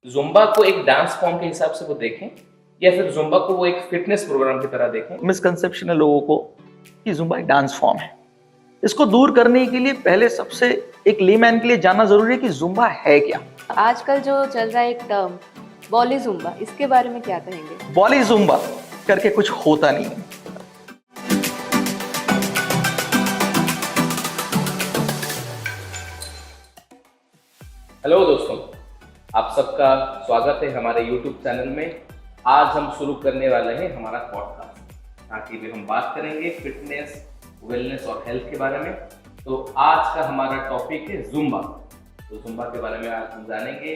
Zumba को एक dance form के हिसाब से वो देखें या फिर जुम्बा को वो एक फिटनेस प्रोग्राम की तरह देखें? मिसकंसेप्शन है लोगों को कि जुम्बा एक डांस फॉर्म है। इसको दूर करने के लिए पहले सबसे एक लेमैन के लिए जानना जरूरी है कि जुम्बा है क्या। आजकल जो चल रहा है एक टर्म बॉली जुम्बा, इसके बारे में क्या कहेंगे? बॉली जुम्बा करके कुछ होता नहीं है। हेलो दोस्तों, आप सबका स्वागत है हमारे YouTube चैनल में। आज हम शुरू करने वाले हैं हमारा पॉडकास्ट, ताकि भी हम बात करेंगे फिटनेस, वेलनेस और हेल्थ के बारे में। तो आज का हमारा टॉपिक है जुम्बा। तो जुम्बा के बारे में आज हम जानेंगे।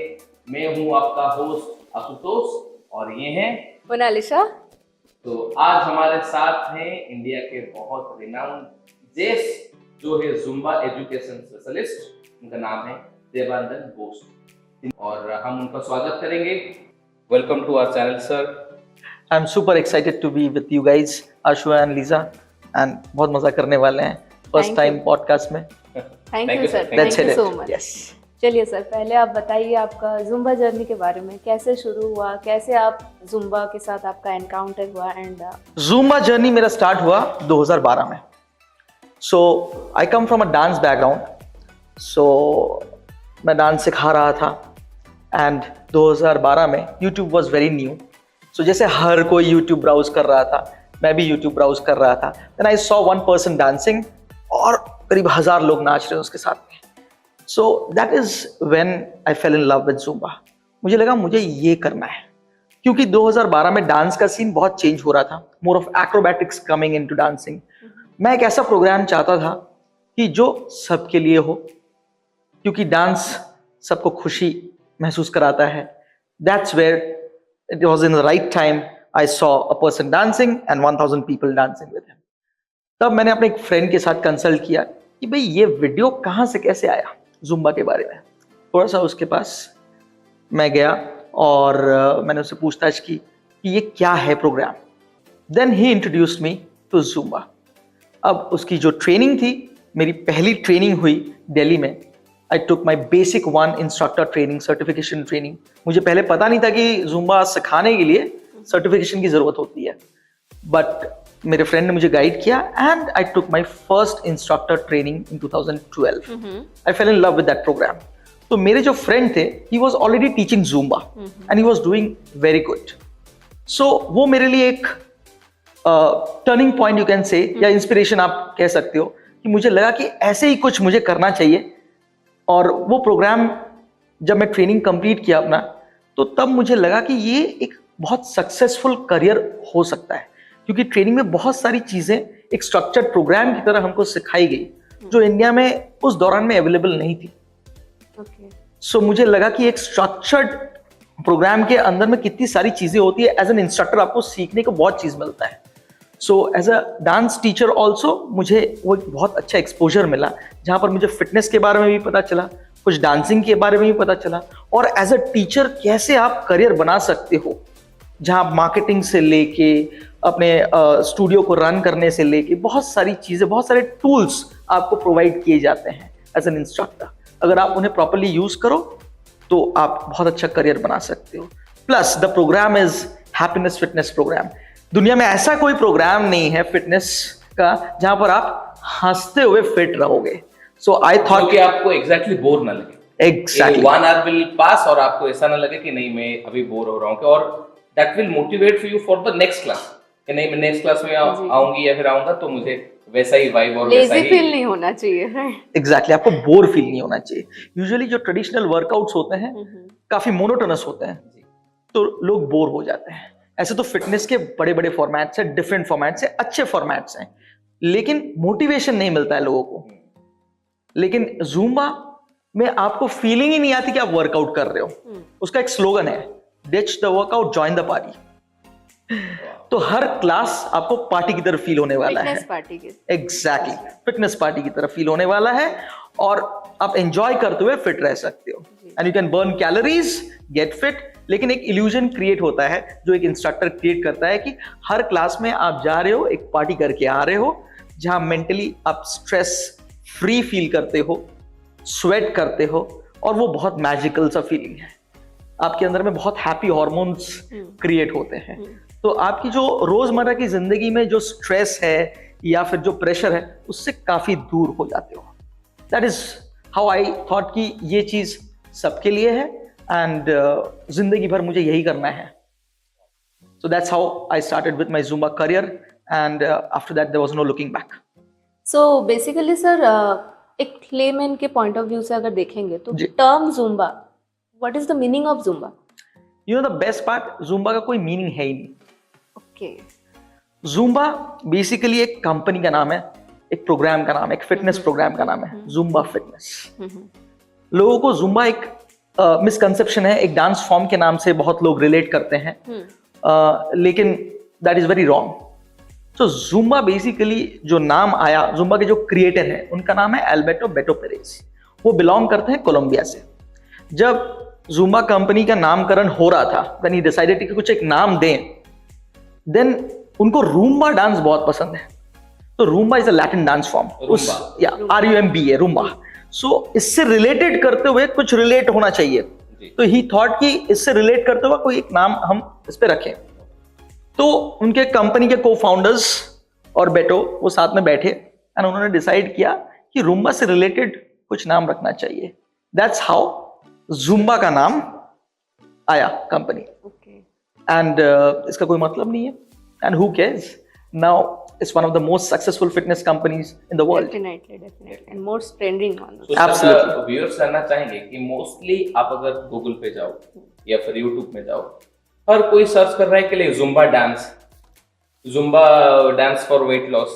मैं हूँ आपका होस्ट आशुतोष और ये हैं मोनालिसा। तो आज हमारे साथ हैं इंडिया के बहुत रिनाउंड जेस, जो है जुम्बा एजुकेशन स्पेशलिस्ट। उनका नाम है देवानंद बोस और हम उनका स्वागत करेंगे। Welcome to our channel sir. I am super excited to be with you guys, Ashu and Lisa, and बहुत मजा करने वाले हैं फर्स्ट टाइम पॉडकास्ट में। Thank you sir, That's thank you it. So much. Yes. चलिए सर, पहले आप बताइए आपका जुम्बा जर्नी के बारे में, कैसे शुरू हुआ, कैसे आप जुम्बा के साथ आपका एनकाउंटर हुआ एंड जुम्बा जर्नी मेरा स्टार्ट हुआ 2012 में। So I come from a dance background. So मैं डांस सिखा रहा था एंड 2012 में YouTube was very new. So जैसे हर कोई यूट्यूब ब्राउज कर रहा था, मैं भी यूट्यूब ब्राउज कर रहा था। Then I saw one person dancing और करीब 1000 लोग नाच रहे हैं उसके साथ में। So that is when I fell in love with Zumba. मुझे लगा मुझे ये करना है, क्योंकि 2012 में डांस का सीन बहुत चेंज हो रहा था, more of acrobatics coming into dancing. मैं एक ऐसा प्रोग्राम चाहता था कि जो सबके लिए हो, क्योंकि डांस सबको खुशी महसूस कराता है। That's where it was in the right time I saw a person dancing and 1000 people dancing with him. तब मैंने अपने एक फ्रेंड के साथ कंसल्ट किया कि भाई ये वीडियो कहाँ से कैसे आया जुम्बा के बारे में। थोड़ा सा उसके पास मैं गया और मैंने उससे पूछताछ की कि ये क्या है program. Then he introduced me to Zumba. अब उसकी जो ट्रेनिंग थी, मेरी पहली ट्रेनिंग हुई दिल्ली में। I took my basic 1 instructor training, certification training. मुझे पहले पता नहीं था कि जुम्बा सिखाने के लिए सर्टिफिकेशन की जरूरत होती है, बट मेरे फ्रेंड ने मुझे गाइड किया and I took my first instructor training in 2012। I fell in love with that programme. तो मेरे जो फ्रेंड थे, he was already teaching Zumba and he was doing very good. So वो मेरे लिए एक turning point you can say, या inspiration आप कह सकते हो, कि मुझे लगा कि ऐसे ही कुछ मुझे करना चाहिए। और वो प्रोग्राम जब मैं ट्रेनिंग कंप्लीट किया अपना, तो तब मुझे लगा कि ये एक बहुत सक्सेसफुल करियर हो सकता है, क्योंकि ट्रेनिंग में बहुत सारी चीजें एक स्ट्रक्चर्ड प्रोग्राम की तरह हमको सिखाई गई, जो इंडिया में उस दौरान में अवेलेबल नहीं थी। सो मुझे लगा कि एक स्ट्रक्चर्ड प्रोग्राम के अंदर में कितनी सारी चीजें होती है। एज एन इंस्ट्रक्टर आपको सीखने को बहुत चीज मिलता है। So as a dance teacher also मुझे वो एक बहुत अच्छा एक्सपोजर मिला, जहाँ पर मुझे फिटनेस के बारे में भी पता चला, कुछ डांसिंग के बारे में भी पता चला, और एज अ टीचर कैसे आप करियर बना सकते हो, जहाँ मार्केटिंग से लेके अपने स्टूडियो को रन करने से लेके बहुत सारी चीज़ें, बहुत सारे टूल्स आपको प्रोवाइड किए जाते हैं एज एन इंस्ट्रक्टर। अगर आप उन्हें प्रॉपरली यूज़ करो तो आप बहुत अच्छा करियर बना सकते हो। Plus the program is happiness fitness program. दुनिया में ऐसा कोई प्रोग्राम नहीं है फिटनेस का जहां पर आप हंसते हुए फिट रहोगे। सो आई थॉट कि आपको एग्जैक्टली बोर ना लगे। एग्जैक्टली 1 आवर विल पास और आपको ऐसा ना लगे कि नहीं मैं अभी बोर हो रहा हूँ, और that will motivate for you for the next class, कि नहीं मैं नेक्स्ट क्लास में आऊंगी या फिर आऊंगा तो मुझे वैसा ही वाइब और वैसा ही फील नहीं होना चाहिए। एग्जैक्टली आपको बोर फील नहीं होना चाहिए। यूजुअली जो ट्रेडिशनल वर्कआउट्स होते हैं काफी मोनोटोनस होते हैं, तो लोग बोर हो जाते हैं। ऐसे तो फिटनेस के बड़े बड़े फॉर्मेट्स हैं, डिफरेंट फॉर्मेट्स हैं, अच्छे फॉर्मेट्स हैं, लेकिन मोटिवेशन नहीं मिलता है लोगों को। लेकिन जुम्बा में आपको फीलिंग ही नहीं आती कि आप वर्कआउट कर रहे हो। उसका एक स्लोगन है, ditch the workout join the party. तो हर क्लास आपको पार्टी की तरफ फील होने वाला है, पार्टी की। एग्जैक्टली फिटनेस पार्टी की तरफ फील होने वाला है, और आप एंजॉय करते हुए फिट रह सकते हो and you can burn calories, get fit. लेकिन एक इल्यूजन क्रिएट होता है जो एक इंस्ट्रक्टर क्रिएट करता है कि हर क्लास में आप जा रहे हो, एक पार्टी करके आ रहे हो, जहां मेंटली आप स्ट्रेस फ्री फील करते हो, स्वेट करते हो, और वो बहुत मैजिकल सा फीलिंग है। आपके अंदर में बहुत हैप्पी हॉर्मोन्स क्रिएट होते हैं। तो आपकी जो रोजमर्रा की जिंदगी में जो स्ट्रेस है या फिर जो प्रेशर है उससे काफी दूर हो जाते हो। That is how I thought कि ये चीज सबके लिए है एंड जिंदगी भर मुझे यही करना है। So that's how I started with my Zumba career, and after that there was no looking back. So basically sir एक layman के point of view से अगर देखेंगे तो जी। term Zumba, what is the meaning of Zumba? You know the best part, Zumba का कोई meaning है ही नहीं। Okay. Zumba बेसिकली एक कंपनी का नाम है, एक प्रोग्राम का नाम है, एक फिटनेस प्रोग्राम का नाम है, Zumba फिटनेस। लोगों को Zumba एक मिसकंसेप्शन है, एक डांस फॉर्म के नाम से बहुत लोग रिलेट करते हैं, लेकिन दैट इज वेरी रॉन्ग। तो जुम्बा बेसिकली जो नाम आया, जुम्बा के जो क्रिएटर हैं उनका नाम है अल्बर्टो बेटो पेरेज। वो बिलोंग करते हैं कोलंबिया से। जब जुम्बा कंपनी का नामकरण हो रहा था, व्हेन ही डिसाइडेड कि कुछ एक नाम दें, देन उनको रूम्बा डांस बहुत पसंद है। तो rumba is a Latin dance form, उस या RUMBA है रूम्बा। सो इससे रिलेटेड करते हुए कुछ रिलेट होना चाहिए, तो ही थॉट कि इससे रिलेट करते हुए कोई एक नाम हम इस पे रखें। तो उनके कंपनी के को-फाउंडर्स और बेटो वो साथ में बैठे एंड उन्होंने डिसाइड किया कि रूम्बा से रिलेटेड कुछ नाम रखना चाहिए। दैट्स हाउ जुम्बा का नाम आया कंपनी। एंड इसका कोई मतलब नहीं है, and who cares, now it's one of the most successful fitness companies in the world. Definitely, and most trending one. Absolutely. Viewers जानना चाहेंगे कि मोस्टली आप अगर गूगल पे जाओ या फिर यूट्यूब में जाओ, हर कोई सर्च कर रहा है कि Zumba dance for weight loss.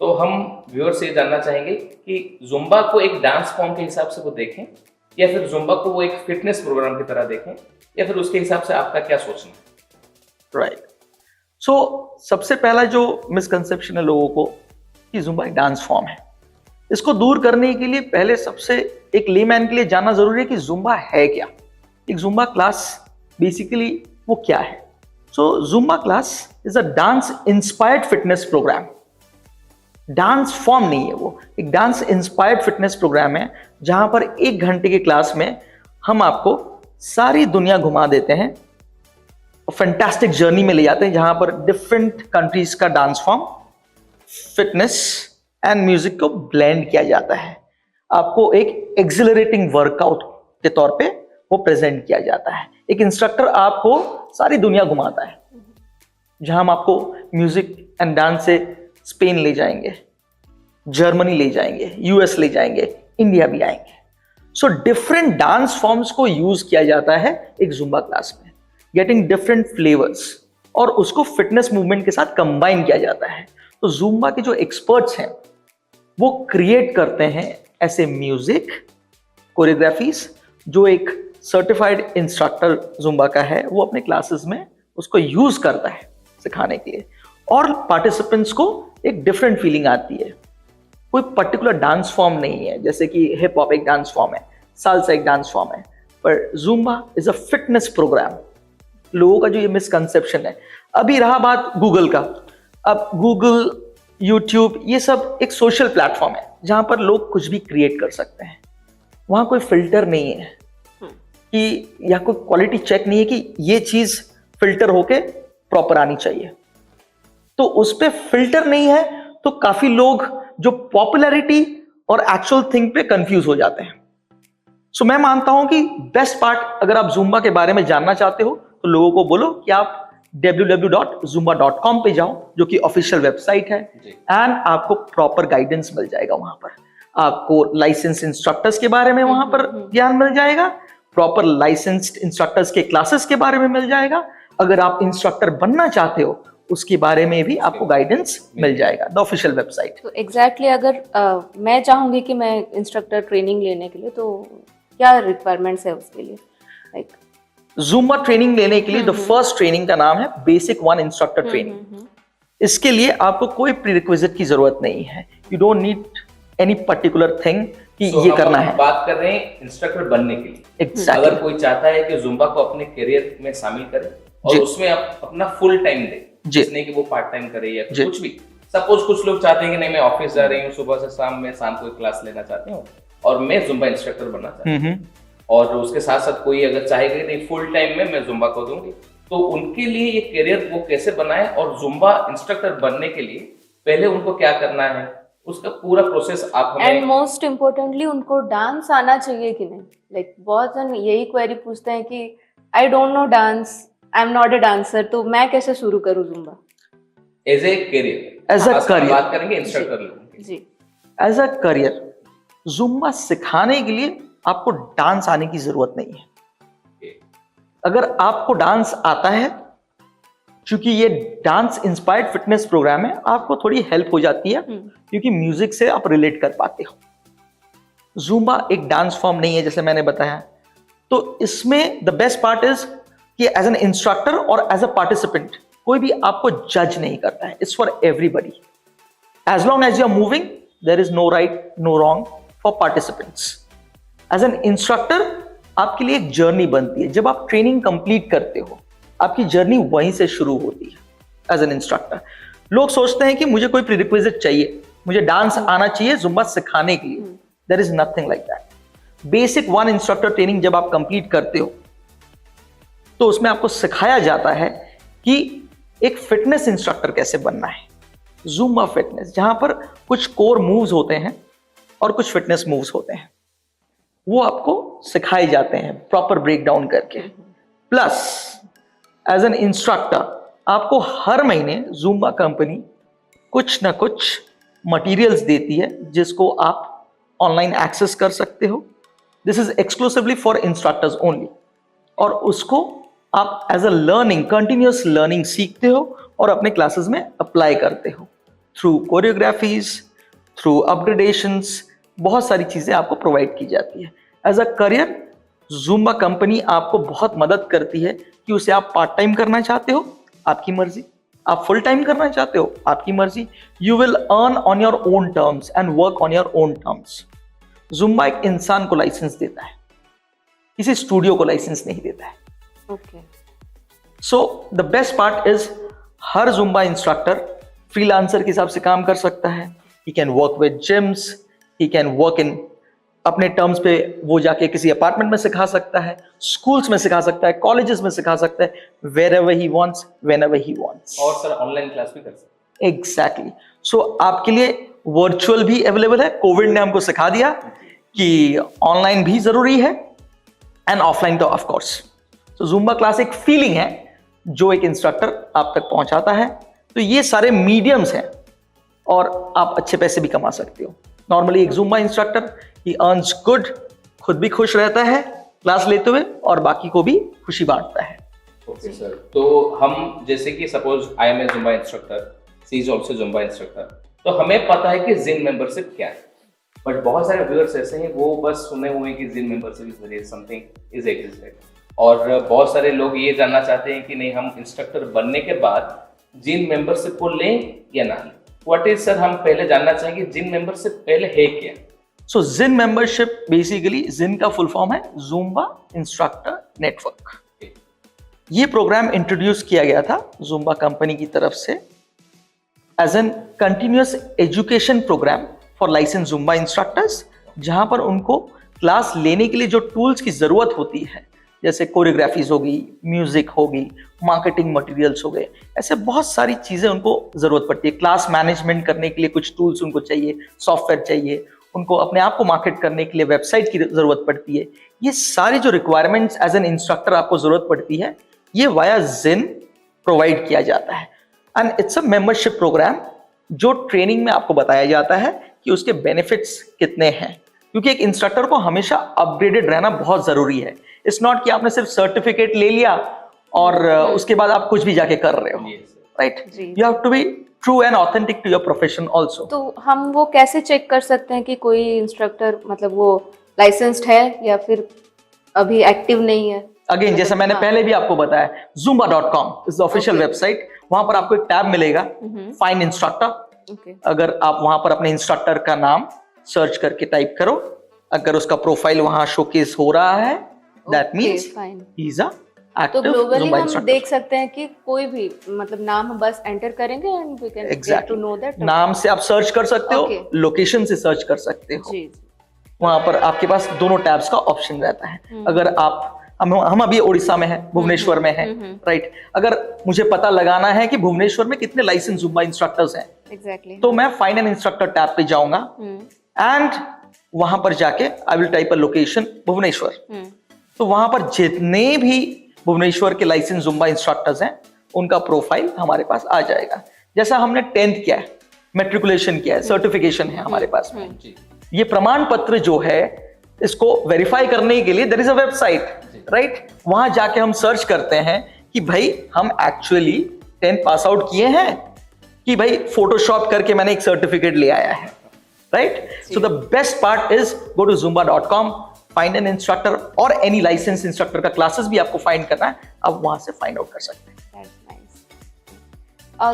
तो हम व्यूअर्स ये जानना चाहेंगे कि जुम्बा को एक डांस फॉर्म के हिसाब से वो देखें या फिर जुम्बा को वो एक फिटनेस प्रोग्राम की तरह देखें, या फिर उसके हिसाब से आपका क्या सोचना है? राइट। सो सबसे पहला जो मिसकंसेप्शन है लोगों को कि जुम्बा एक डांस फॉर्म है, इसको दूर करने के लिए पहले सबसे एक लेमैन के लिए जानना जरूरी है कि जुम्बा है क्या। एक जुम्बा क्लास बेसिकली वो क्या है। So Zumba class is a dance inspired fitness programme. Dance form नहीं है वो, एक डांस इंस्पायर्ड फिटनेस प्रोग्राम है जहां पर 1 घंटे के क्लास में हम आपको सारी दुनिया घुमा देते हैं, फैंटास्टिक जर्नी में ले जाते हैं जहां पर डिफरेंट कंट्रीज का dance form, fitness and music को ब्लेंड किया जाता है। आपको एक एक्सिलरेटिंग वर्कआउट के तौर पे वो प्रेजेंट किया जाता है। एक इंस्ट्रक्टर आपको सारी दुनिया घुमाता है, जहां हम आपको म्यूजिक एंड डांस से स्पेन ले जाएंगे, जर्मनी ले जाएंगे, US ले जाएंगे, इंडिया भी आएंगे। सो डिफरेंट डांस फॉर्म्स को यूज किया जाता है एक जुम्बा क्लास में, गेटिंग डिफरेंट फ्लेवर्स, और उसको फिटनेस मूवमेंट के साथ कंबाइन किया जाता है। तो जुम्बा के जो एक्सपर्ट्स हैं वो क्रिएट करते हैं ऐसे म्यूजिक कोरियोग्राफीज जो एक सर्टिफाइड इंस्ट्रक्टर जुम्बा का है वो अपने क्लासेस में उसको यूज करता है सिखाने के लिए, और पार्टिसिपेंट्स को एक डिफरेंट फीलिंग आती है। कोई पर्टिकुलर डांस फॉर्म नहीं है, जैसे कि हिप हॉप एक डांस फॉर्म है, साल्सा एक डांस फॉर्म है, पर Zumba is a fitness program. लोगों का जो ये मिसकंसेप्शन है। अभी रहा बात गूगल का, अब गूगल, यूट्यूब ये सब एक सोशल प्लेटफॉर्म है जहां पर लोग कुछ भी क्रिएट कर सकते हैं। वहां कोई फिल्टर नहीं है कि या कोई क्वालिटी चेक नहीं है कि ये चीज फिल्टर होके प्रॉपर आनी चाहिए। तो उस पे फिल्टर नहीं है तो काफी लोग जो पॉपुलैरिटी और एक्चुअल थिंग पे कंफ्यूज हो जाते हैं। सो मैं मानता हूं कि बेस्ट पार्ट, अगर आप जुम्बा के बारे में जानना चाहते हो तो लोगों को बोलो कि आप www.zumba.com पे जाओ, जो कि ऑफिशियल वेबसाइट है, एंड आपको प्रॉपर गाइडेंस मिल जाएगा। वहां पर आपको लाइसेंस इंस्ट्रक्टर्स के बारे में वहां पर ज्ञान मिल जाएगा, प्रॉपर लाइसेंस्ड इंस्ट्रक्टर्स के क्लासेस के बारे में मिल जाएगा। अगर आप इंस्ट्रक्टर बनना चाहते हो उसके बारे में भी आपको गाइडेंस मिल जाएगा, द ऑफिशियल वेबसाइट। तो एग्जैक्टली अगर मैं चाहूंगी कि मैं इंस्ट्रक्टर ट्रेनिंग लेने के लिए, तो क्या रिक्वायरमेंट्स है उसके लिए? लाइक जुम्बा ट्रेनिंग लेने के लिए द फर्स्ट ट्रेनिंग का नाम है बेसिक 1 इंस्ट्रक्टर ट्रेनिंग। इसके लिए आपको कोई प्रीरिक्विजिट की जरूरत नहीं है। You don't need any particular thing कि ये करना है। बात कर रहे हैं इंस्ट्रक्टर बनने के लिए। Exactly. अगर कोई चाहता है कि जुम्बा को अपने करियर में शामिल करे और उसमें आप अपना फुल टाइम दे, जिसने कि वो पार्ट टाइम करे या कुछ भी। सपोज कुछ लोग चाहते हैं कि नहीं, मैं ऑफिस जा रही हूँ सुबह से शाम में, शाम को क्लास लेना चाहती हूँ और मैं जुम्बा इंस्ट्रक्टर बनना चाहती हूँ, और उसके साथ साथ कोई अगर चाहेगा कि नहीं फुल टाइम में मैं जुम्बा को दूंगी, तो उनके लिए ये करियर वो कैसे बनाए, और जुम्बा इंस्ट्रक्टर बनने के लिए पहले उनको क्या करना है, उसका पूरा प्रोसेस आप हमें। एंड मोस्ट इम्पोर्टेंटली उनको डांस आना चाहिए कि नहीं? लाइक बहुत जन यही क्वेरी पूछते हैं कि I don't know dance, I am not a dancer, तो मैं कैसे शुरू करूँ Zumba as a career? As a career बात करेंगे इंस्ट्रक्टर लोगों की। जी। एज अ करियर जुम्बा सिखाने के लिए आपको डांस आने की जरूरत नहीं है। अगर आपको डांस आता है, क्योंकि ये डांस इंस्पायर्ड फिटनेस प्रोग्राम है, आपको थोड़ी हेल्प हो जाती है क्योंकि म्यूजिक से आप रिलेट कर पाते हो। जुम्बा एक डांस फॉर्म नहीं है जैसे मैंने बताया, तो इसमें द बेस्ट पार्ट इज कि एज एन इंस्ट्रक्टर और एज अ पार्टिसिपेंट कोई भी आपको जज नहीं करता है। It's for everybody. As long as you are moving, there is no right no wrong for participants. As an instructor आपके लिए एक जर्नी बनती है। जब आप ट्रेनिंग कंप्लीट करते हो, आपकी जर्नी वहीं से शुरू होती है एज एन इंस्ट्रक्टर। लोग सोचते हैं कि मुझे कोई प्रीरिक्विजिट चाहिए, मुझे डांस आना चाहिए जुम्बा सिखाने के लिए। There is nothing like that. Basic 1 instructor training जब आप कंप्लीट करते हो, तो उसमें आपको सिखाया जाता है कि एक फिटनेस इंस्ट्रक्टर कैसे बनना है। जुम्बा फिटनेस, जहां पर कुछ कोर मूव्स होते हैं और कुछ फिटनेस मूव्स होते हैं, वो आपको सिखाए जाते हैं प्रॉपर ब्रेकडाउन करके। प्लस एज एन इंस्ट्रक्टर आपको हर महीने जुम्बा कंपनी कुछ ना कुछ मटेरियल्स देती है जिसको आप ऑनलाइन एक्सेस कर सकते हो। This is exclusively for instructors only, और उसको आप as a learning, continuous learning सीखते हो और अपने क्लासेस में अप्लाई करते हो थ्रू कोरियोग्राफीज, थ्रू अपग्रेडेशंस। बहुत सारी चीजें आपको प्रोवाइड की जाती है। As a career Zumba company आपको बहुत मदद करती है कि उसे आप पार्ट टाइम करना चाहते हो, आपकी मर्जी, आप फुल टाइम करना चाहते हो, आपकी मर्जी। You will earn on your own terms and work on your own terms. Zumba एक इंसान को लाइसेंस देता है, किसी स्टूडियो को लाइसेंस नहीं देता है। Okay. So the best part is हर जुम्बा इंस्ट्रक्टर फ्रीलांसर के हिसाब से काम कर सकता है। He can work with gyms, he can work in अपने टर्म्स पे, वो जाके किसी अपार्टमेंट में सिखा सकता है, स्कूल्स में सिखा सकता है, कॉलेजेस में सिखा सकता है, wherever he wants, whenever he wants. और सर ऑनलाइन क्लास भी कर सकते हैं। एग्जैक्टली। सो आपके लिए वर्चुअल भी अवेलेबल है। कोविड ने हमको सिखा दिया कि ऑनलाइन भी जरूरी है एंड ऑफलाइन तो of course. So Zumba class एक फीलिंग है जो एक इंस्ट्रक्टर आप तक पहुंचाता है। तो ये सारे मीडियम्स हैं और आप अच्छे पैसे भी कमा सकते हो। नॉर्मली एक जुम्बा इंस्ट्रक्टर ही अर्न्स गुड, खुद भी खुश रहता है क्लास लेते हुए और बाकी को भी खुशी बांटता है। ओके सर, तो हम जैसे कि suppose I am a Zumba instructor, she is also Zumba instructor, तो हमें पता है कि जिन मेंबरशिप क्या है, बट बहुत सारे व्यूअर्स ऐसे हैं वो बस सुने हुए हैं कि ZIN membership is something is existed, और बहुत सारे लोग ये जानना चाहते हैं कि नहीं हम इंस्ट्रक्टर बनने के बाद जिन मेंबरशिप को लें या ना लें। व्हाट इज सर, हम पहले जानना चाहेंगे जिन मेंबरशिप पहले है क्या? सो जिन मेंबरशिप बेसिकली, जिन का फुल फॉर्म है जुम्बा इंस्ट्रक्टर नेटवर्क। ये प्रोग्राम इंट्रोड्यूस किया गया था जुम्बा कंपनी की तरफ से as an continuous education program for license Zumba instructors, जहां पर उनको क्लास लेने के लिए जो टूल्स की जरूरत होती है, जैसे कोरियोग्राफीज होगी, म्यूजिक होगी, मार्केटिंग मटेरियल्स हो गए, ऐसे बहुत सारी चीजें उनको जरूरत पड़ती है। क्लास मैनेजमेंट करने के लिए कुछ टूल्स उनको चाहिए, सॉफ्टवेयर चाहिए, उनको अपने आप को मार्केट करने के लिए वेबसाइट की जरूरत पड़ती है। ये सारी जो रिक्वायरमेंट्स एज एन इंस्ट्रक्टर आपको जरूरत पड़ती है, ये वाया जिन प्रोवाइड किया जाता है। And it's a membership program जो ट्रेनिंग में आपको बताया जाता है कि उसके बेनिफिट्स कितने हैं, क्योंकि एक इंस्ट्रक्टर को हमेशा अपग्रेडेड रहना बहुत जरूरी है। इट्स नॉट कि आपने सिर्फ सर्टिफिकेट ले लिया और उसके बाद आप कुछ भी जाके कर रहे हो, right? You have to be true and authentic to your profession also. तो हम वो कैसे चेक कर सकते हैं कि कोई इंस्ट्रक्टर मतलब वो लाइसेंस्ड है या फिर अभी एक्टिव नहीं है? अगेन जैसे मैंने पहले भी आपको बताया, zumba.com is the official website. वहां पर आपको एक टैब मिलेगा, फाइंड इंस्ट्रक्टर। अगर आप वहां पर अपने इंस्ट्रक्टर का नाम सर्च करके टाइप करो, अगर उसका प्रोफाइल वहां शोकेस हो रहा है, that means he is a तो एक्टिव ग्लोबली जुम्बा हम इंस्ट्रक्टर। देख सकते हैं कि कोई भी मतलब नाम बस एंटर करेंगे and we can get to know that. नाम से आप सर्च कर सकते हो, Okay. लोकेशन से सर्च कर सकते हो। जी। वहां पर आपके पास दोनों टैब्स का ऑप्शन रहता है। अगर आप हम अभी उड़ीसा में हैं, भुवनेश्वर में हैं, राइट। अगर मुझे पता लगाना है कि भुवनेश्वर में कितने लाइसेंस जुम्बा इंस्ट्रक्टर्स हैं, एग्जैक्टली, तो मैं फाइंड एन इंस्ट्रक्टर टैब पे जाऊंगा एंड वहां पर जाके I will type a location Bhubaneswar. तो वहां पर जितने भी भुवनेश्वर के लाइसेंस जुम्बा इंस्ट्रक्टर्स हैं उनका प्रोफाइल हमारे पास आ जाएगा। जैसा हमने 10th किया है, मेट्रिकुलेशन किया है, सर्टिफिकेशन है हमारे पास में, ये प्रमाण पत्र जो है इसको वेरीफाई करने के लिए there is a website, right. वहां जाके हम सर्च करते हैं कि भाई हम एक्चुअली 10th पास आउट किए हैं कि भाई फोटोशॉप करके मैंने एक सर्टिफिकेट ले आया है, right. So the best part is go to zumba.com, find an instructor और एनी लाइसेंस इंस्ट्रक्टर का क्लासेस भी आपको फाइंड करना है, आप वहां से फाइंड आउट कर सकते हैं।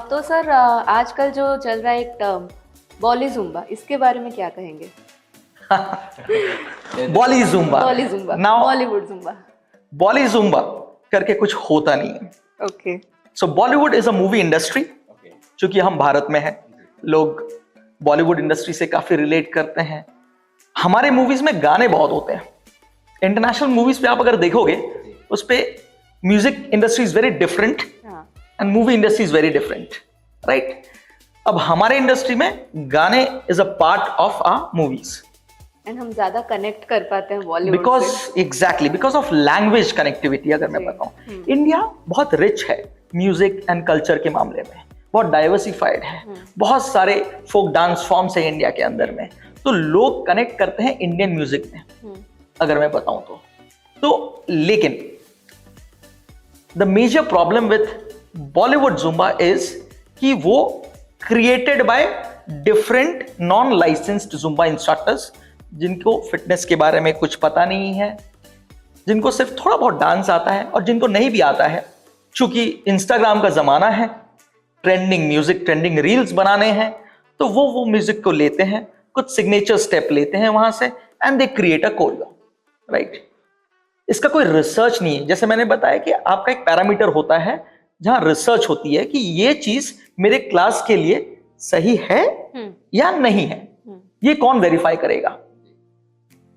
तो सर आजकल जो चल रहा है एक टर्म बॉली जुम्बा, इसके बारे में क्या कहेंगे? बॉली जुम्बा, नाउ बॉलीवुड जुम्बा, बॉली जुम्बा करके कुछ होता नहीं है। Okay, so Bollywood is a movie industry. चूंकि हम भारत में हैं, लोग बॉलीवुड इंडस्ट्री से काफी रिलेट करते हैं। हमारे मूवीज में गाने बहुत होते हैं। इंटरनेशनल मूवीज पे आप अगर देखोगे उस पे music industry is very different and movie industry is very different, right. अब हमारे इंडस्ट्री में गाने is a part of our movies and हम ज्यादा कनेक्ट कर पाते हैं Bollywood because of language connectivity. अगर मैं बताऊं, इंडिया बहुत रिच है म्यूजिक एंड कल्चर के मामले में, बहुत डाइवर्सिफाइड है, बहुत सारे फोक डांस फॉर्म्स है इंडिया के अंदर में, तो लोग कनेक्ट करते हैं इंडियन म्यूजिक में, अगर मैं बताऊं तो लेकिन the major problem with Bollywood Zumba is कि वो created by different non licensed Zumba instructors, जिनको फिटनेस के बारे में कुछ पता नहीं है, जिनको सिर्फ थोड़ा बहुत डांस आता है, और जिनको नहीं भी आता है, चूंकि इंस्टाग्राम का जमाना है, ट्रेंडिंग म्यूजिक, ट्रेंडिंग रील्स बनाने हैं, तो वो म्यूजिक को लेते हैं, कुछ सिग्नेचर स्टेप लेते हैं वहां से and they create a chorio, right. इसका कोई रिसर्च नहीं है। जैसे मैंने बताया कि आपका एक पैरामीटर होता है जहां रिसर्च होती है कि ये चीज मेरे क्लास के लिए सही है या नहीं है, ये कौन वेरीफाई करेगा।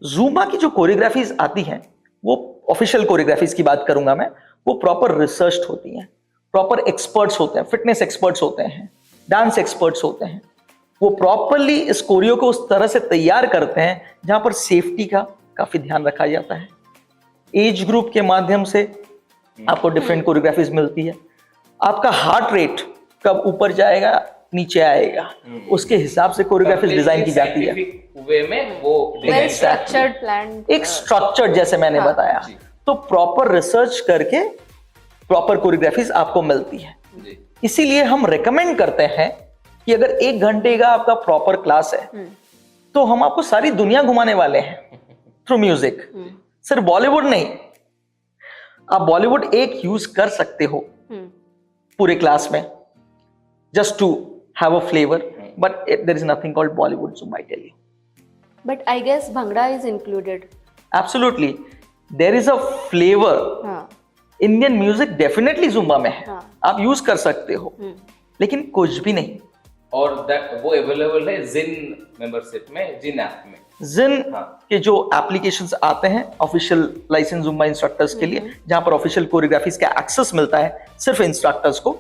ज़ुम्बा की जो कोरियोग्राफीज आती हैं, वो ऑफिशियल कोरियोग्राफीज की बात करूंगा मैं, वो प्रॉपर रिसर्च होती हैं, प्रॉपर एक्सपर्ट्स होते हैं, फिटनेस एक्सपर्ट्स होते हैं, डांस एक्सपर्ट्स होते हैं, वो प्रॉपरली इस कोरियो को उस तरह से तैयार करते हैं जहां पर सेफ्टी का काफी ध्यान रखा जाता है। एज ग्रुप के माध्यम से आपको डिफरेंट कोरियोग्राफीज मिलती है। आपका हार्ट रेट कब ऊपर जाएगा, नीचे आएगा, उसके हिसाब से कोरियोग्राफीज डिजाइन की जाती है। वे में वो वेल स्ट्रक्चर्ड प्लान, एक स्ट्रक्चर जैसे मैंने बताया, तो प्रॉपर रिसर्च करके प्रॉपर कोरियोग्राफीज आपको मिलती है। इसीलिए हम रेकमेंड करते हैं कि अगर 1 घंटे का आपका प्रॉपर क्लास है तो हम आपको सारी दुनिया घुमाने वाले हैं थ्रू म्यूजिक। सिर्फ बॉलीवुड नहीं, आप बॉलीवुड एक यूज कर सकते हो पूरे क्लास में, just to have a flavor, but there is nothing called Bollywood Zumba, I tell you. But I guess Bhangra is included. Absolutely, there is a flavor. Indian music definitely Zumba में है, आप use कर सकते हो, लेकिन कुछ भी नहीं। और वो अवेलेबल है जिन मेंबरशिप में, जिन ऐप में। जिन के जो एप्लीकेशंस आते हैं ऑफिशियल लाइसेंस जुम्बा इंस्ट्रक्टर्स के लिए, जहां पर ऑफिशियल कोरियोग्राफीज का एक्सेस मिलता है सिर्फ इंस्ट्रक्टर्स को,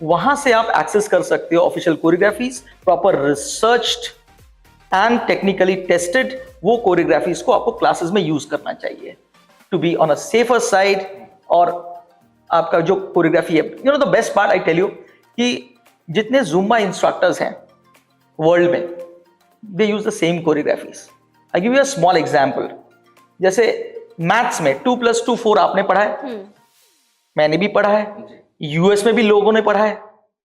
वहां से आप एक्सेस कर सकते हो official choreographies, proper researched and technically tested. वो कोरियोग्राफीज को आपको क्लासेस में यूज करना चाहिए to be on a safer side. और आपका जो कोरियोग्राफी है, you know the best part, I tell you कि जितने जुम्बा इंस्ट्रक्टर्स हैं वर्ल्ड में, they use the same choreographies. I give you a small example. जैसे मैथ्स में 2 + 2 4 आपने पढ़ा है, मैंने भी पढ़ा है, यूएस में भी लोगों ने पढ़ा है,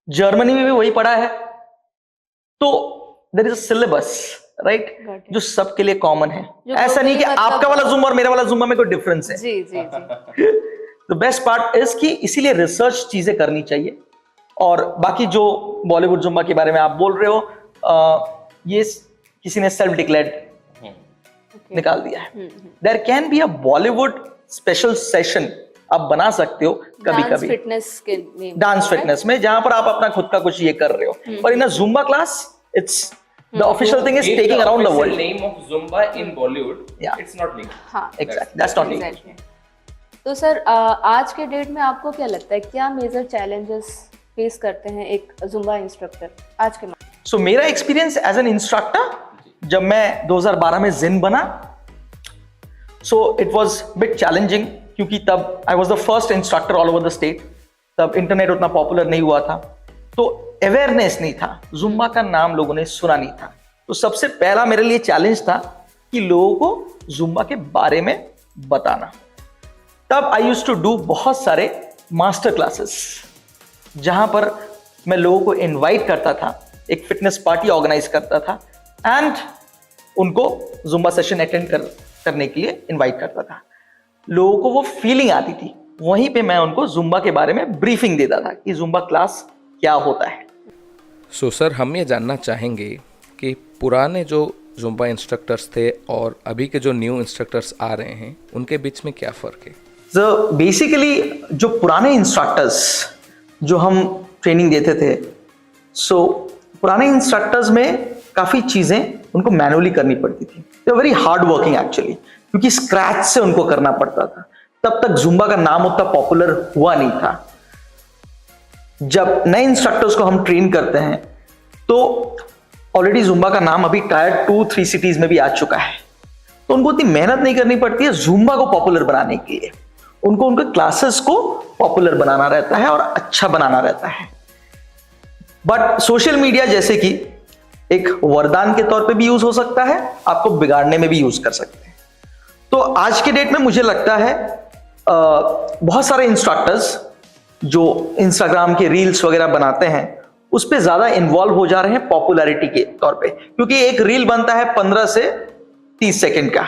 जर्मनी में भी वही पढ़ा है। तो there is a syllabus, right, जो सबके लिए कॉमन है। ऐसा नहीं कि आपका वाला जुम्बा और मेरा वाला जुम्बा में कोई डिफरेंस है। जी जी जी। द बेस्ट पार्ट इज कि इसीलिए रिसर्च चीजें करनी चाहिए। और बाकी जो बॉलीवुड जुम्बा के बारे में आप बोल रहे हो, ये किसी ने सेल्फ डिक्लेयर्ड निकाल दिया है। There can be a Bollywood special session आप बना सकते हो कभी कभी फिटनेस के डांस फिटनेस में, जहां पर आप अपना खुद का कुछ ये कर रहे हो। और in a Zumba class it's The official thing is If taking the around the official world. name of Zumba in Bollywood, Yeah. it's not legal. हाँ Exactly. That's not legal. Exactly. तो सर आज के date में आपको क्या लगता है, क्या मेजर चैलेंजेस फेस करते हैं एक जुम्बा इंस्ट्रक्टर आज के So मेरा एक्सपीरियंस एज एन इंस्ट्रक्टर जब मैं 2012 में जिन बना, so it was bit challenging क्योंकि तब I was the first instructor all over the state. तब इंटरनेट उतना पॉपुलर नहीं हुआ था, तो अवेयरनेस नहीं था, जुम्बा का नाम लोगों ने सुना नहीं था। तो सबसे पहला मेरे लिए चैलेंज था कि लोगों को जुम्बा के बारे में बताना। तब आई यूज्ड टू डू बहुत सारे मास्टर क्लासेस जहां पर मैं लोगों को इनवाइट करता था, एक फिटनेस पार्टी ऑर्गेनाइज करता था एंड उनको जुम्बा सेशन अटेंड करने के लिए इनवाइट करता था। लोगों को वो फीलिंग आती थी, वहीं पे मैं उनको जुम्बा के बारे में ब्रीफिंग देता था कि जुम्बा क्लास क्या होता है। सो सर, हम ये जानना चाहेंगे कि पुराने जो जुम्बा इंस्ट्रक्टर्स थे और अभी के जो न्यू इंस्ट्रक्टर्स आ रहे हैं उनके बीच में क्या फ़र्क है? तो बेसिकली जो पुराने इंस्ट्रक्टर्स जो हम ट्रेनिंग देते थे, सो पुराने इंस्ट्रक्टर्स में काफ़ी चीज़ें उनको मैनुअली करनी पड़ती थी। They very hard working actually, क्योंकि स्क्रैच से उनको करना पड़ता था। तब तक जुम्बा का नाम उतना पॉपुलर हुआ नहीं था। जब नए इंस्ट्रक्टर्स को हम ट्रेन करते हैं तो ऑलरेडी जुम्बा का नाम अभी टायर 2-3 सिटीज में भी आ चुका है, तो उनको उतनी मेहनत नहीं करनी पड़ती है जुम्बा को पॉपुलर बनाने के लिए। उनको उनके क्लासेस को पॉपुलर बनाना रहता है और अच्छा बनाना रहता है। बट सोशल मीडिया जैसे कि एक वरदान के तौर पे भी यूज हो सकता है, आपको बिगाड़ने में भी यूज कर सकते हैं। तो आज के डेट में मुझे लगता है बहुत सारे इंस्ट्रक्टर्स जो इंस्टाग्राम के रील्स वगैरह बनाते हैं उस पे ज्यादा इन्वॉल्व हो जा रहे हैं पॉपुलैरिटी के तौर पे, क्योंकि एक रील बनता है 15 से 30 सेकंड का,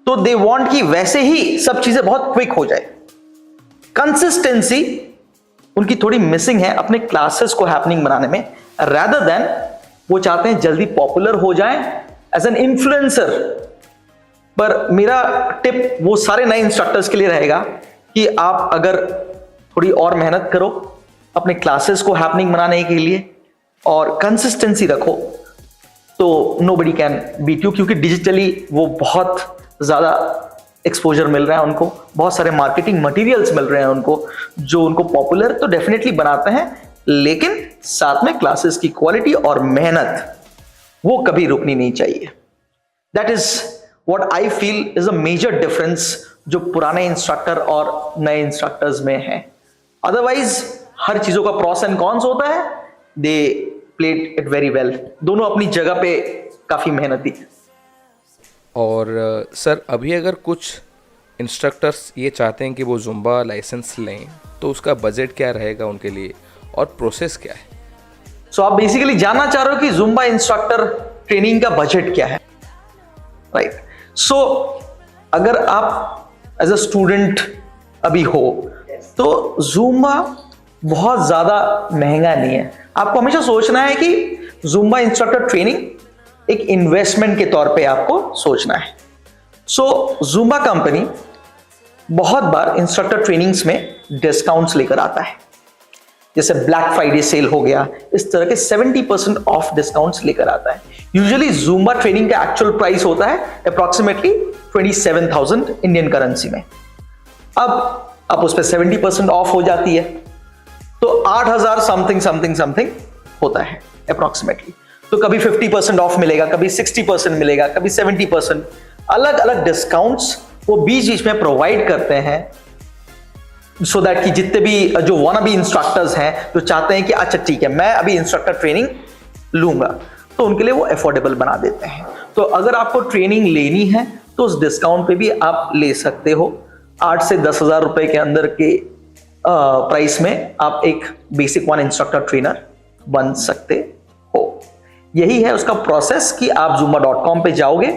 तो दे वांट कि वैसे ही सब चीजें बहुत क्विक हो जाए। कंसिस्टेंसी उनकी थोड़ी मिसिंग है अपने क्लासेस को हैपनिंग बनाने में, रादर देन वो चाहते हैं जल्दी पॉपुलर हो जाएं एज एन इन्फ्लुएंसर। पर मेरा टिप वो सारे नए इंस्ट्रक्टर्स के लिए रहेगा कि आप अगर थोड़ी और मेहनत करो अपने क्लासेस को हैपनिंग बनाने के लिए और कंसिस्टेंसी रखो, तो नोबडी कैन बीट यू, क्योंकि डिजिटली वो बहुत ज़्यादा एक्सपोजर मिल रहा है उनको, बहुत सारे मार्केटिंग मटेरियल्स मिल रहे हैं उनको जो उनको पॉपुलर तो डेफिनेटली बनाते हैं, लेकिन साथ में क्लासेस की क्वालिटी और मेहनत वो कभी रुकनी नहीं चाहिए। That is what I feel is a major difference जो पुराने इंस्ट्रक्टर और नए इंस्ट्रक्टर्स में है। अदरवाइज हर चीजों का प्रॉस एंड कॉन्स होता है, they played it very well, दोनों अपनी जगह पे काफी मेहनती। और सर, अभी अगर कुछ इंस्ट्रक्टर्स ये चाहते हैं कि वो जुम्बा लाइसेंस लें तो उसका बजट क्या रहेगा उनके लिए और प्रोसेस क्या है? सो आप बेसिकली जानना चाह रहे हो कि जुम्बा इंस्ट्रक्टर ट्रेनिंग का बजट क्या है, राइट? सो अगर आप एज अ स्टूडेंट अभी हो तो जुम्बा बहुत ज्यादा महंगा नहीं है। आपको हमेशा सोचना है कि जुम्बा इंस्ट्रक्टर ट्रेनिंग एक इन्वेस्टमेंट के तौर पे आपको सोचना है। सो जुम्बा कंपनी बहुत बार इंस्ट्रक्टर ट्रेनिंग्स में डिस्काउंट्स लेकर आता है, जैसे ब्लैक फ्राइडे सेल हो गया, इस तरह के 70% ऑफ डिस्काउंट्स लेकर आता है। यूजुअली जुम्बा ट्रेनिंग का एक्चुअल प्राइस होता है अप्रॉक्सीमेटली 27,000 इंडियन करेंसी में। अब उस पर 70% ऑफ हो जाती है तो 8,000 समथिंग होता है अप्रॉक्सीमेटली। तो कभी 50% ऑफ मिलेगा, कभी 60% मिलेगा, कभी 70%, अलग अलग डिस्काउंट्स वो बीच में प्रोवाइड करते हैं सो दैट कि जितने भी जो वानाबी इंस्ट्रक्टर्स हैं जो चाहते हैं कि अच्छा ठीक है मैं अभी इंस्ट्रक्टर ट्रेनिंग लूंगा, तो उनके लिए वो अफोर्डेबल बना देते हैं। तो अगर आपको ट्रेनिंग लेनी है तो उस डिस्काउंट पे भी आप ले सकते हो। 8 से 10,000 रुपए के अंदर के प्राइस में आप एक बेसिक वन इंस्ट्रक्टर ट्रेनर बन सकते हो। यही है उसका प्रोसेस कि आप zumba.com पे जाओगे,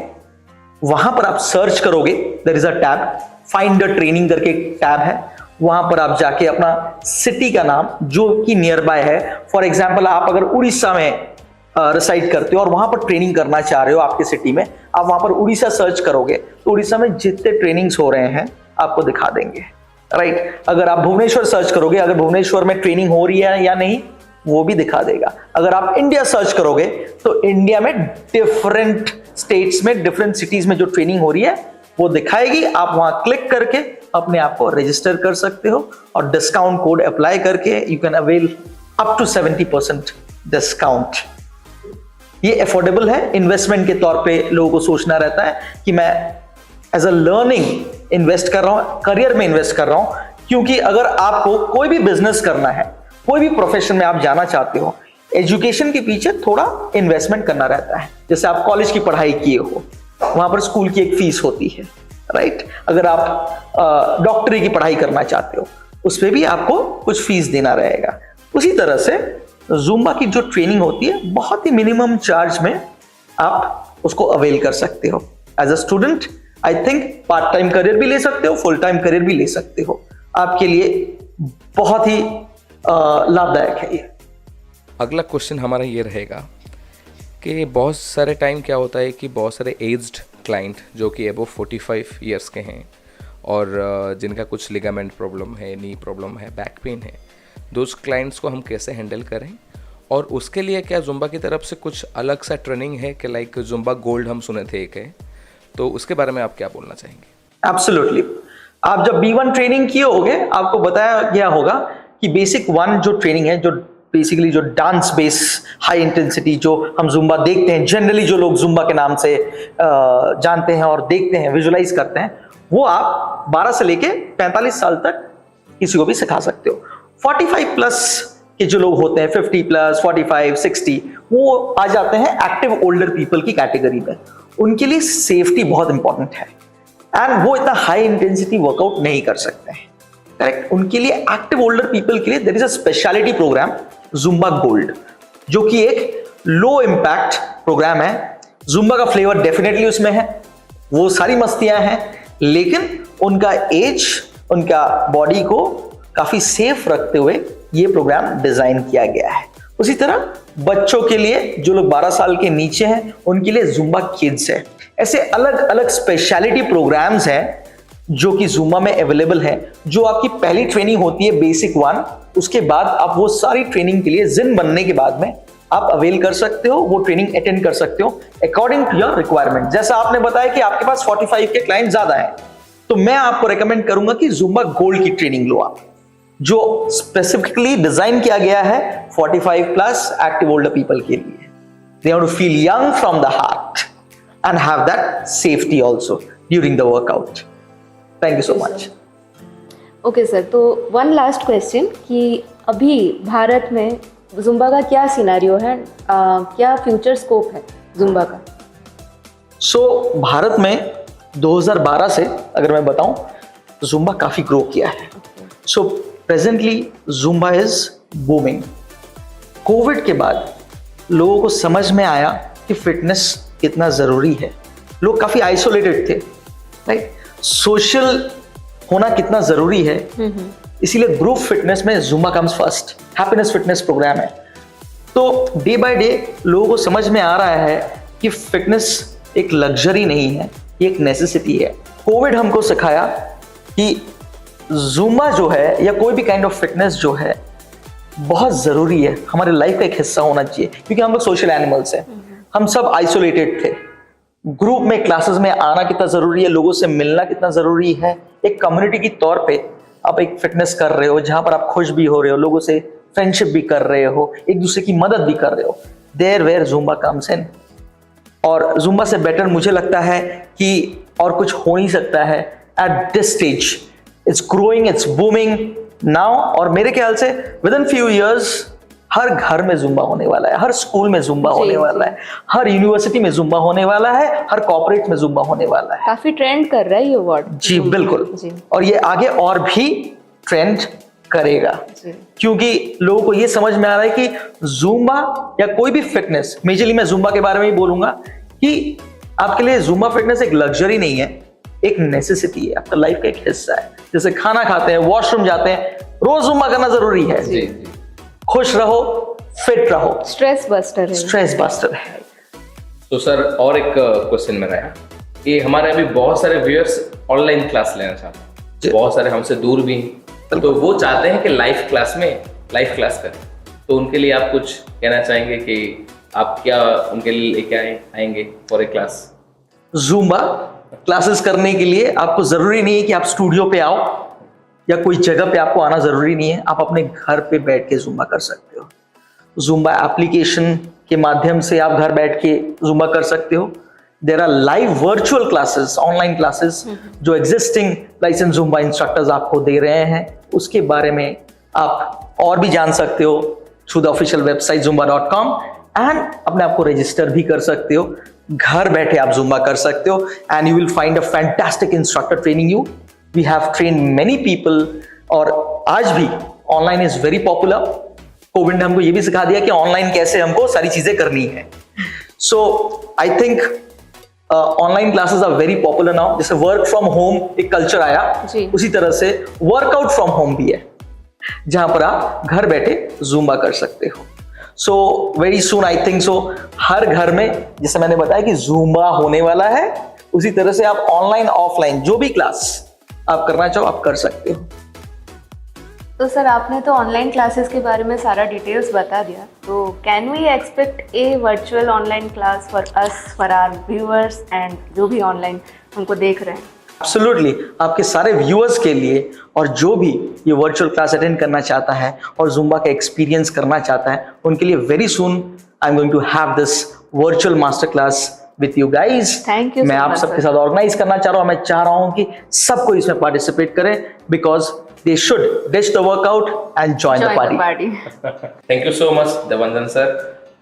वहां पर आप सर्च करोगे, there is a tab, find the training करके टैब है, वहां पर आप जाके अपना सिटी का नाम जो कि नियर बाय है, फॉर एग्जांपल आप अगर उड़ीसा में रिसाइड करते हो और वहां पर ट्रेनिंग करना चाह रहे हो आपके सिटी में, आप वहां पर उड़ीसा सर्च करोगे तो उड़ीसा में जितने ट्रेनिंग्स हो रहे हैं आपको दिखा देंगे, राइट? अगर आप भुवनेश्वर सर्च करोगे, अगर भुवनेश्वर में ट्रेनिंग हो रही है या नहीं वो भी दिखा देगा। अगर आप इंडिया सर्च करोगे तो इंडिया में डिफरेंट स्टेट्स में, डिफरेंट सिटीज में जो ट्रेनिंग हो रही है वो दिखाएगी। आप वहां क्लिक करके अपने आप को रजिस्टर कर सकते हो और डिस्काउंट कोड अप्लाई करके you can avail up to 70% discount. ये अफोर्डेबल है। इन्वेस्टमेंट के तौर पे लोगों को सोचना रहता है कि मैं एज अ लर्निंग इन्वेस्ट कर रहा हूं, करियर में इन्वेस्ट कर रहा हूं, क्योंकि अगर आपको कोई भी बिजनेस करना है, कोई भी प्रोफेशन में आप जाना चाहते हो, एजुकेशन के पीछे थोड़ा इन्वेस्टमेंट करना रहता है। जैसे आप कॉलेज की पढ़ाई किए हो, वहां पर स्कूल की एक फीस होती है, राइट। अगर आप डॉक्टरी की पढ़ाई करना चाहते हो, उस पर भी आपको कुछ फीस देना रहेगा। उसी तरह से ज़ुम्बा की जो ट्रेनिंग होती है, बहुत ही मिनिमम चार्ज में आप उसको अवेल कर सकते हो। As a student I think part time career भी ले सकते हो, फुल टाइम करियर भी ले सकते हो। आपके लिए बहुत ही लाभदायक है ये। अगला क्वेश्चन हमारा ये रहेगा कि बहुत सारे टाइम क्या होता है कि बहुत सारे एज्ड क्लाइंट जो कि अबव 45 ईयर्स के हैं और जिनका कुछ लिगामेंट प्रॉब्लम है, नी प्रॉब्लम है, बैक पेन है, दोज क्लाइंट्स को हम कैसे हैंडल करें? और उसके लिए क्या ज़ुम्बा की तरफ से कुछ अलग सा ट्रेनिंग है कि लाइक ज़ुम्बा गोल्ड हम सुने थे एक है, तो उसके बारे में आप क्या बोलना चाहेंगे? एब्सोल्युटली। आप जब B1 ट्रेनिंग किए होगे, आपको बताया गया होगा कि बेसिक 1 जो ट्रेनिंग है, जो बेसिकली जो डांस बेस हाई इंटेंसिटी जो हम ज़ुम्बा देखते हैं, जनरली जो लोग ज़ुम्बा के नाम से जानते हैं और देखते हैं, विजुलाइज करते हैं, वो आप 12 से लेके 45 साल तक किसी को भी सिखा सकते हो। 45 प्लस के जो लोग होते हैं, 50 प्लस, 45, 60, वो आ जाते हैं एक्टिव ओल्डर पीपल की कैटेगरी में। उनके लिए सेफ्टी बहुत इंपॉर्टेंट है एंड वो इतना हाई इंटेंसिटी वर्कआउट नहीं कर सकते हैं, करेक्ट। उनके लिए एक्टिव ओल्डर पीपल के लिए there is a speciality programme Zumba Gold, जो कि एक लो इम्पैक्ट प्रोग्राम है। ज़ुम्बा का फ्लेवर डेफिनेटली उसमें है, वो सारी मस्तियां हैं, लेकिन उनका एज, उनका बॉडी को काफी सेफ रखते हुए ये प्रोग्राम डिजाइन किया गया है। उसी तरह बच्चों के लिए, जो लोग 12 साल के नीचे हैं, उनके लिए ज़ुम्बा किड्स है। ऐसे अलग अलग स्पेशलिटी प्रोग्राम्स हैं जो कि ज़ुम्बा में अवेलेबल है। जो आपकी पहली ट्रेनिंग होती है बेसिक 1, उसके बाद आप वो सारी ट्रेनिंग के लिए जिन बनने के बाद में आप अवेल कर सकते हो, वो ट्रेनिंग अटेंड कर सकते हो अकॉर्डिंग टू योर रिक्वायरमेंट। जैसा आपने बताया कि आपके पास 45 के क्लाइंट ज्यादा है, तो मैं आपको रेकमेंड करूंगा कि ज़ुम्बा गोल्ड की ट्रेनिंग लो आप, जो स्पेसिफिकली डिजाइन किया गया है 45 प्लस एक्टिव ओल्डर पीपल के लिए। They want to feel young from the heart and have that safety also during the workout. Thank you so much. Okay sir, तो one last question कि अभी भारत में Zumba का क्या सिनेरियो है, क्या फ्यूचर स्कोप है ज़ुम्बा का? सो भारत में 2012 से अगर मैं बताऊं तो ज़ुम्बा काफी ग्रो किया है। So presently Zumba is booming. Covid के बाद लोगों को समझ में आया कि फिटनेस कितना जरूरी है। लोग काफी आइसोलेटेड थे, राइट। सोशल होना कितना जरूरी है, इसीलिए ग्रुप फिटनेस में Zumba comes first. Happiness fitness programme है। तो डे बाय डे लोगों को समझ में आ रहा है कि फिटनेस एक लग्जरी नहीं है, ये एक नेसेसिटी है। कोविड हमको सिखाया कि ज़ुम्बा जो है या कोई भी काइंड ऑफ फिटनेस जो है बहुत ज़रूरी है, हमारे लाइफ का एक हिस्सा होना चाहिए, क्योंकि हम लोग सोशल एनिमल्स हैं। हम सब आइसोलेटेड थे। ग्रुप में क्लासेस में आना कितना ज़रूरी है, लोगों से मिलना कितना ज़रूरी है। एक कम्युनिटी की तौर पे आप एक फिटनेस कर रहे हो जहाँ पर आप खुश भी हो रहे हो, लोगों से फ्रेंडशिप भी कर रहे हो, एक दूसरे की मदद भी कर रहे हो। There where Zumba comes in. और ज़ुम्बा से बेटर मुझे लगता है कि और कुछ हो नहीं सकता है at this stage. It's growing, it's booming now, और मेरे ख्याल से विद इन फ्यू ईयर्स हर घर में ज़ुम्बा होने वाला है, हर स्कूल में ज़ुम्बा होने वाला है, हर यूनिवर्सिटी में ज़ुम्बा होने वाला है, हर कॉर्पोरेट में ज़ुम्बा होने वाला है। काफी ट्रेंड कर रहा है ये वर्ड। जी बिल्कुल जी। और ये आगे और भी ट्रेंड करेगा जी। क्योंकि लोगों को ये समझ में आ रहा है कि ज़ुम्बा या कोई भी फिटनेस, मेजरली मैं ज़ुम्बा के बारे में ही बोलूंगा, कि आपके लिए ज़ुम्बा फिटनेस एक लग्जरी नहीं है, एक नेसेसिटी है, आपका लाइफ का एक हिस्सा है। जैसे खाना खाते हैं, वॉशरूम जाते हैं, रोज ज़ुम्बा करना जरूरी है। जी, जी। खुश रहो, फिट रहो, स्ट्रेस बस्टर है। स्ट्रेस बस्टर है। तो सर और एक क्वेश्चन मेरा है कि हमारे अभी बहुत सारे व्यूअर्स ऑनलाइन क्लास लेना चाहते हैं, बहुत सारे हमसे दूर भी हैं, तो वो चाहते हैं कि लाइव क्लास करें, तो उनके लिए आप कुछ कहना चाहेंगे कि आप क्या उनके लिए लेके आएंगे for a class? Zumba classes करने के लिए आपको जरूरी नहीं है कि आप स्टूडियो पे आओ या कोई जगह पे आपको आना जरूरी नहीं है, आप अपने घर पे बैठ के जूम्बा कर सकते हो। जूम्बा एप्लीकेशन के माध्यम से आप घर बैठ के जूम्बा कर सकते हो। There are live virtual classes, online classes जो एग्जिस्टिंग लाइसेंस जूम्बा इंस्ट्रक्टर्स आपको दे रहे हैं, उसके बारे में आप और भी जान सकते हो through the official website zumba.com and अपने आप को रजिस्टर भी कर सकते हो। घर बैठे आप जुम्बा कर सकते हो and you will find a fantastic instructor training you. We have train many people और आज भी online is very popular. Covid ने हमको ये भी सिखा दिया कि ऑनलाइन कैसे हमको सारी चीजें करनी है। So I think online classes are very popular now. जैसे वर्क फ्रॉम होम एक कल्चर आया, उसी तरह से वर्कआउट फ्रॉम होम भी है, जहां पर आप घर बैठे जुम्बा कर सकते हो। So very soon I think so हर घर में, जैसे मैंने बताया कि जुम्बा होने वाला है, उसी तरह से आप ऑनलाइन ऑफलाइन जो भी क्लास आप करना चाहो आप कर सकते हो। तो सर आपने तो ऑनलाइन क्लासेस के बारे में सारा डिटेल्स बता दिया, तो can we expect a virtual online class for us, for our viewers and जो भी ऑनलाइन हमको देख रहे हैं? एब्सोल्युटली, आपके सारे व्यूअर्स के लिए और जो भी ये वर्चुअल क्लास अटेंड करना चाहता है और जुम्बा का एक्सपीरियंस करना चाहता है, उनके लिए very soon I am going to have this virtual master class with you guys. Thank you. मैं आप सबके साथ ऑर्गेनाइज करना चाह रहा हूँ। मैं चाह रहा हूँ कि सबको इसमें पार्टिसिपेट करें because they should ditch the workout and join the party. Thank you so much Devandan sir.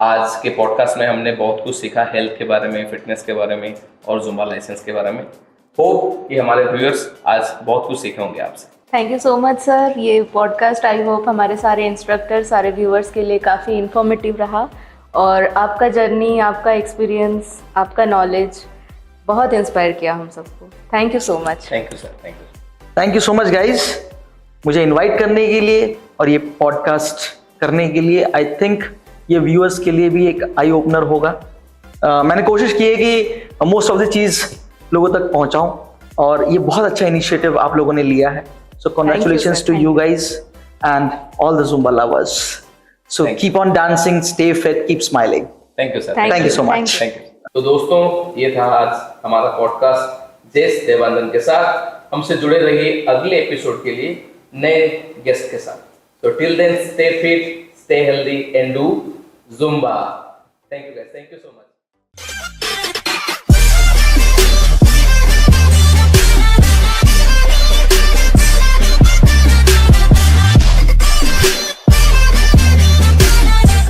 आज के पॉडकास्ट में हमने बहुत कुछ सीखा, हेल्थ के बारे में, फिटनेस के बारे में और जुम्बा लाइसेंस के बारे में। होप कि हमारे व्यूअर्स आज बहुत कुछ सीखे होंगे आपसे। Thank you so much sir. ये पॉडकास्ट आई होप हमारे सारे इंस्ट्रक्टर, सारे व्यूअर्स के लिए काफ़ी इंफॉर्मेटिव रहा और आपका जर्नी, आपका एक्सपीरियंस, आपका नॉलेज बहुत इंस्पायर किया हम सबको। Thank you so much. Thank you sir. Thank you so much guys, मुझे इनवाइट करने के लिए और ये पॉडकास्ट करने के लिए। आई थिंक ये व्यूअर्स के लिए भी एक आई ओपनर होगा। मैंने कोशिश की है कि मोस्ट ऑफ द चीज़ लोगों तक पहुंचाऊं और ये बहुत अच्छा इनिशिएटिव आप लोगों ने लिया है। So congratulations to you guys and all the Zumba lovers. So keep on dancing, stay fit, keep smiling. Thank you sir. Thank you so much. Thank you. तो दोस्तों, ये था आज हमारा पॉडकास्ट जेस देवानंद के साथ। हमसे जुड़े रहिए अगले एपिसोड के लिए नए गेस्ट के साथ। तो till then stay fit, stay healthy and do Zumba. Thank you guys, thank you so much.